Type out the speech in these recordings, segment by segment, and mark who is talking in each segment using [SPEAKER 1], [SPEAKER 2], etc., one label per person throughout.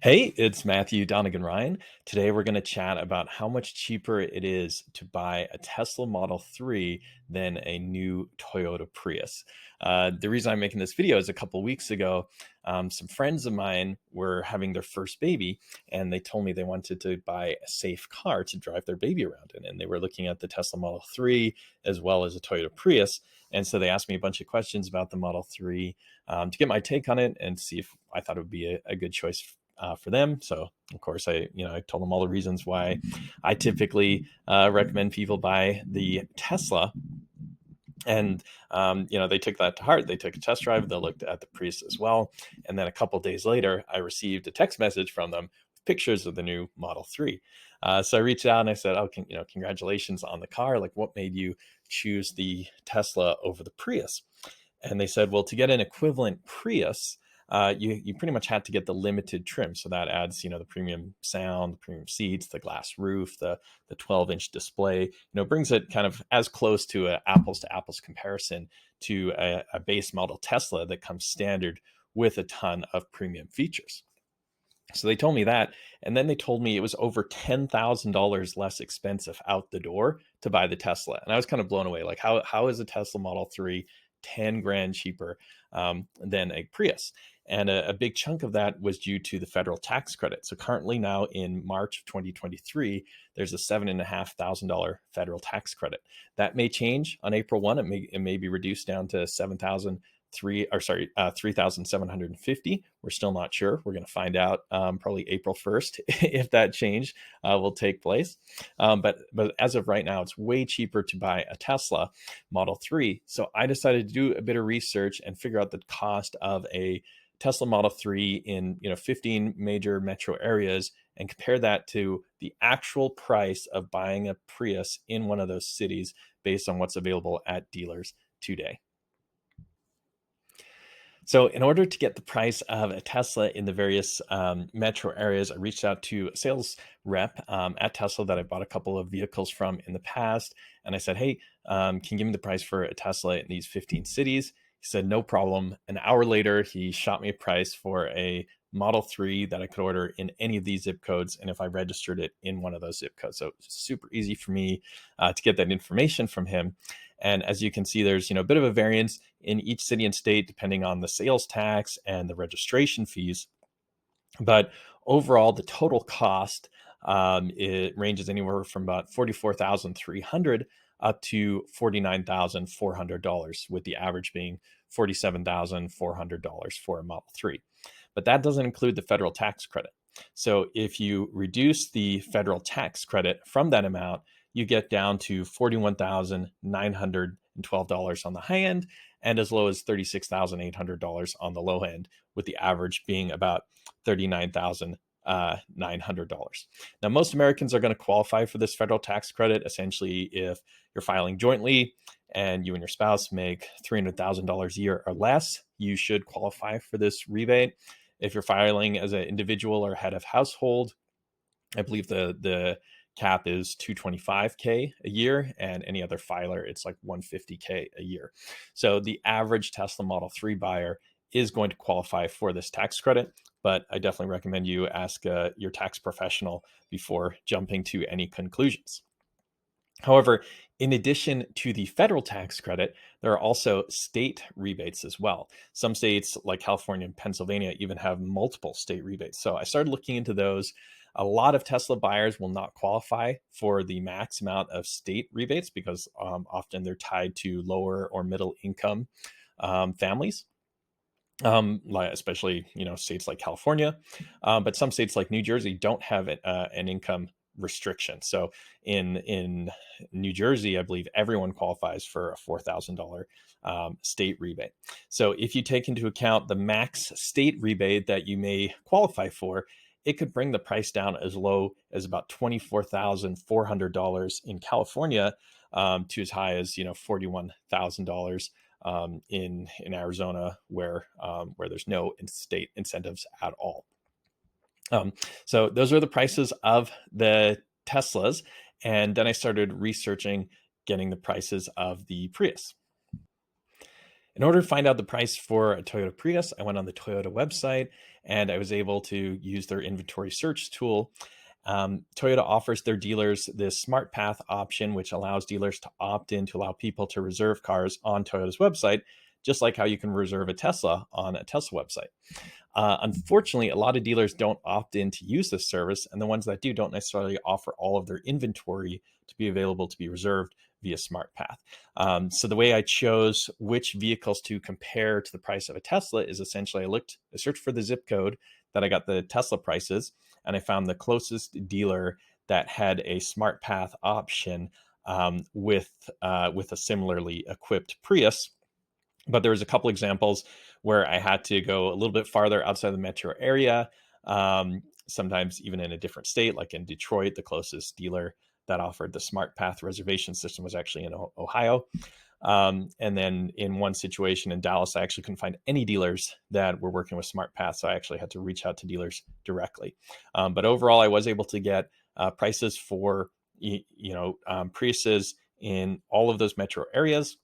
[SPEAKER 1] Hey, it's Matthew Donegan-Ryan. Today we're going to chat about how much cheaper it is to buy a Tesla Model 3 than a new Toyota Prius. The reason I'm making this video is a couple weeks ago, some friends of mine were having their first baby, and they told me they wanted to buy a safe car to drive their baby around in. And they were looking at the Tesla Model 3 as well as a Toyota Prius. And so they asked me a bunch of questions about the Model 3 to get my take on it and see if I thought it would be a good choice for them. So of course I told them all the reasons why I typically recommend people buy the Tesla. And they took that to heart. They took a test drive. They looked at the Prius as well. And then a couple days later, I received a text message from them with pictures of the new Model 3. So I reached out and I said, "Oh, congratulations on the car. Like, what made you choose the Tesla over the Prius?" And they said, "Well, to get an equivalent Prius, you pretty much had to get the limited trim. So that adds, the premium sound, the premium seats, the glass roof, the 12-inch display. Brings it kind of as close to a apples to apples comparison to a base model Tesla that comes standard with a ton of premium features." So they told me that, and then they told me it was over $10,000 less expensive out the door to buy the Tesla. And I was kind of blown away. Like, how is a Tesla Model 3 10 grand cheaper than a Prius? And a big chunk of that was due to the federal tax credit. So currently now in March of 2023, there's a $7,500 federal tax credit. That may change on April 1. It may be reduced down to 3,750. We're still not sure. We're going to find out probably April 1st if that change will take place. But as of right now, it's way cheaper to buy a Tesla Model 3. So I decided to do a bit of research and figure out the cost of a Tesla Model 3 in 15 major metro areas and compare that to the actual price of buying a Prius in one of those cities based on what's available at dealers today. So in order to get the price of a Tesla in the various metro areas, I reached out to a sales rep at Tesla that I bought a couple of vehicles from in the past. And I said, "Hey, can you give me the price for a Tesla in these 15 cities?" He said, "No problem." An hour later, he shot me a price for a Model 3 that I could order in any of these zip codes, and if I registered it in one of those zip codes. So it's super easy for me to get that information from him. And as you can see, there's a bit of a variance in each city and state depending on the sales tax and the registration fees. But overall, the total cost it ranges anywhere from about $44,300 up to $49,400, with the average being $47,400 for a Model 3. But that doesn't include the federal tax credit. So if you reduce the federal tax credit from that amount, you get down to $41,912 on the high end and as low as $36,800 on the low end, with the average being about $39,900. Now, most Americans are going to qualify for this federal tax credit. Essentially, if you're filing jointly and you and your spouse make $300,000 a year or less, you should qualify for this rebate. If you're filing as an individual or head of household, I believe the cap is $225K a year, and any other filer, it's like $150K a year. So the average Tesla Model 3 buyer is going to qualify for this tax credit, but I definitely recommend you ask your tax professional before jumping to any conclusions. However, in addition to the federal tax credit, there are also state rebates as well. Some states like California and Pennsylvania even have multiple state rebates. So I started looking into those. A lot of Tesla buyers will not qualify for the max amount of state rebates because often they're tied to lower or middle income families. Especially states like California, but some states like New Jersey don't have an income restriction. So in New Jersey, I believe everyone qualifies for a $4,000 state rebate. So if you take into account the max state rebate that you may qualify for, it could bring the price down as low as about $24,400 in California to as high as $41,000 in Arizona, where there's no state incentives at all. So those are the prices of the Teslas, and then I started researching getting the prices of the Prius. In order to find out the price for a Toyota Prius, I went on the Toyota website and I was able to use their inventory search tool. Toyota offers their dealers this Smart Path option, which allows dealers to opt in to allow people to reserve cars on Toyota's website, just like how you can reserve a Tesla on a Tesla website. Unfortunately, a lot of dealers don't opt in to use this service, and the ones that do don't necessarily offer all of their inventory to be available to be reserved via SmartPath. So the way I chose which vehicles to compare to the price of a Tesla is essentially I searched for the zip code that I got the Tesla prices, and I found the closest dealer that had a SmartPath option with a similarly equipped Prius. But there was a couple examples where I had to go a little bit farther outside the metro area, sometimes even in a different state, like in Detroit. The closest dealer that offered the Smart Path reservation system was actually in Ohio. And then in one situation in Dallas, I actually couldn't find any dealers that were working with Smart Path, so I actually had to reach out to dealers directly. But overall, I was able to get prices for Priuses in all of those metro areas.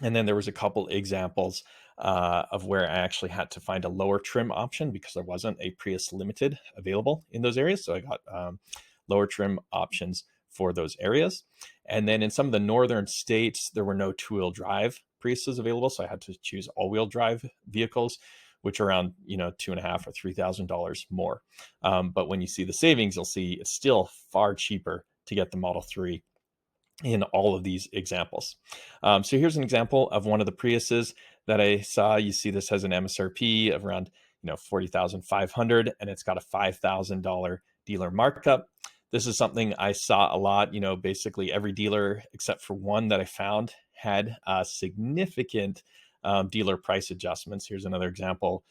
[SPEAKER 1] And then there was a couple examples of where I actually had to find a lower trim option because there wasn't a Prius Limited available in those areas. So I got lower trim options for those areas. And then in some of the northern states, there were no two-wheel drive Priuses available. So I had to choose all-wheel drive vehicles, which are around $2,500 or $3,000 more. But when you see the savings, you'll see it's still far cheaper to get the Model 3 in all of these examples. So here's an example of one of the Priuses that I saw. You see this has an MSRP of around $40,500, and it's got a $5,000 dealer markup. This is something I saw a lot. Basically every dealer except for one that I found had significant dealer price adjustments. Here's another example.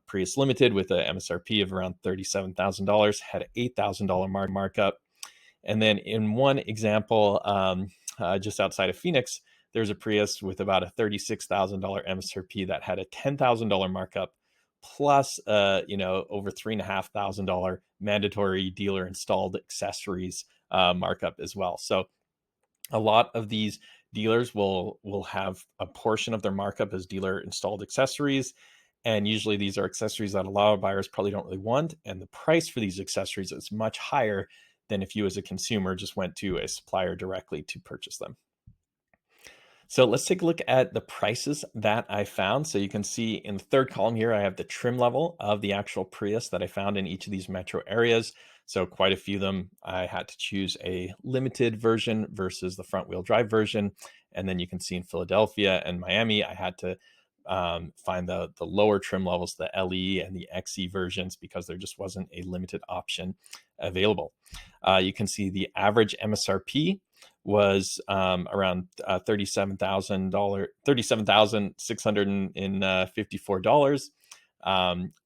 [SPEAKER 1] Prius Limited with a MSRP of around $37,000 had an $8,000 markup. And then in one example, just outside of Phoenix, there's a Prius with about a $36,000 MSRP that had a $10,000 markup plus, over $3,500 mandatory dealer installed accessories markup as well. So a lot of these dealers will have a portion of their markup as dealer installed accessories. And usually these are accessories that a lot of buyers probably don't really want. And the price for these accessories is much higher than if you as a consumer just went to a supplier directly to purchase them. So let's take a look at the prices that I found. So you can see in the third column here, I have the trim level of the actual Prius that I found in each of these metro areas. So quite a few of them, I had to choose a limited version versus the front wheel drive version. And then you can see in Philadelphia and Miami, I had to find the lower trim levels, the LE and the XE versions, because there just wasn't a limited option available. You can see the average MSRP was around $37,654,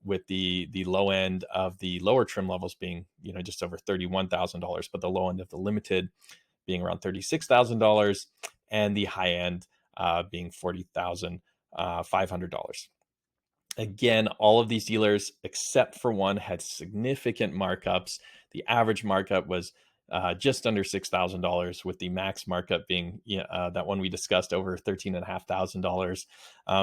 [SPEAKER 1] with the low end of the lower trim levels being just over $31,000, but the low end of the limited being around $36,000, and the high end being $40,500. Again, all of these dealers, except for one, had significant markups. The average markup was just under $6,000, with the max markup being that one we discussed over $13,500.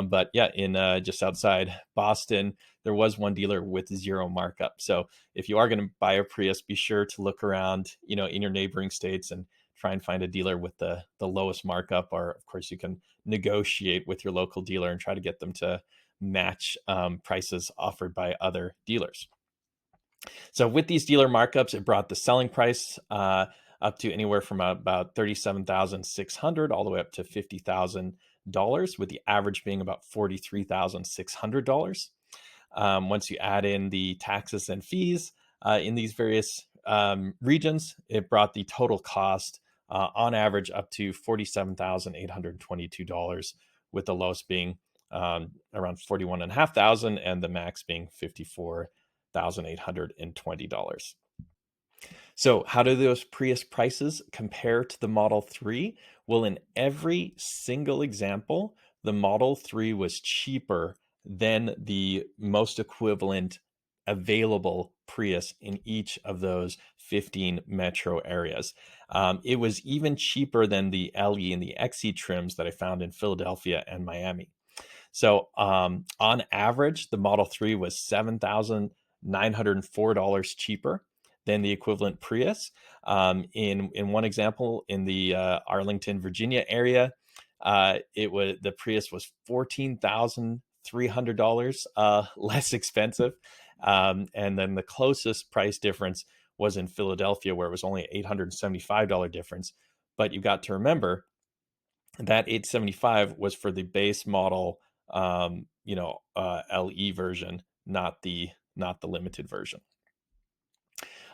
[SPEAKER 1] But yeah, in just outside Boston, there was one dealer with zero markup. So if you are going to buy a Prius, be sure to look around, in your neighboring states and try and find a dealer with the lowest markup. Or of course, you can negotiate with your local dealer and try to get them to match prices offered by other dealers. So with these dealer markups, it brought the selling price up to anywhere from about $37,600 all the way up to $50,000, with the average being about $43,600. Once you add in the taxes and fees in these various regions, it brought the total cost on average up to $47,822, with the lowest being around $41,500 and the max being $54,820. So how do those Prius prices compare to the Model 3? Well, in every single example, the Model 3 was cheaper than the most equivalent available Prius in each of those 15 metro areas. It was even cheaper than the LE and the XE trims that I found in Philadelphia and Miami. So on average, the Model 3 was $7,904 cheaper than the equivalent Prius. In one example, in the Arlington, Virginia area, the Prius was $14,300 less expensive, and then the closest price difference was in Philadelphia, where it was only $875 difference. But you got to remember that 875 was for the base model, LE version, not the limited version.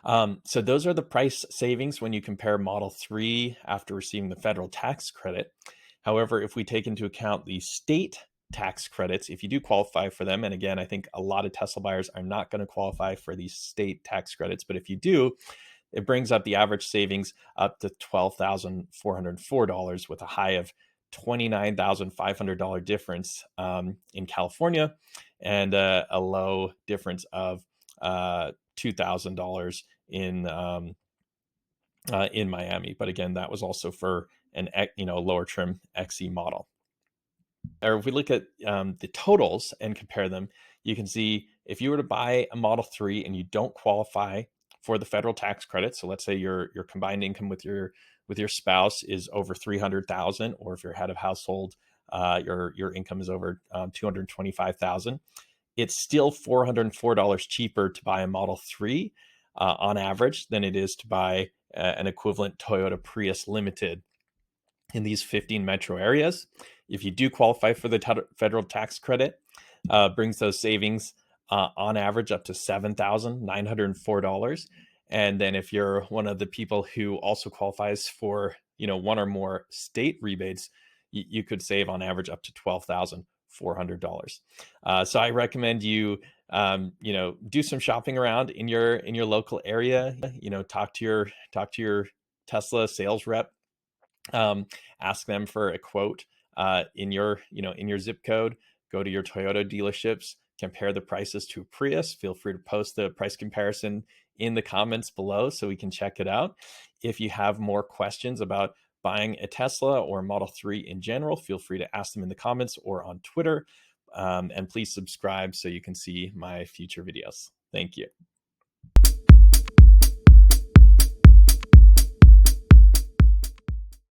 [SPEAKER 1] So those are the price savings when you compare Model 3 after receiving the federal tax credit. However, if we take into account the state tax credits, if you do qualify for them, and again, I think a lot of Tesla buyers are not going to qualify for these state tax credits, but if you do, it brings up the average savings up to $12,404 with a high of $29,500 difference in California, and a low difference of $2,000 in Miami. But again, that was also for an lower trim XE model. Or if we look at the totals and compare them, you can see if you were to buy a Model 3 and you don't qualify for the federal tax credit, so let's say your combined income with your spouse is over 300,000, or if you're head of household, your income is over 225,000. It's still $404 cheaper to buy a Model 3 on average than it is to buy an equivalent Toyota Prius Limited in these 15 metro areas. If you do qualify for the federal tax credit, brings those savings on average up to $7,904. And then if you're one of the people who also qualifies for, one or more state rebates, you could save on average up to $12,400. So I recommend you, do some shopping around in your local area. Talk to your Tesla sales rep. Ask them for a quote in your zip code. Go to your Toyota dealerships, compare the prices to Prius. Feel free to post the price comparison in the comments below so we can check it out. If you have more questions about buying a Tesla or Model 3 in general, feel free to ask them in the comments or on Twitter. And please subscribe so you can see my future videos. Thank you.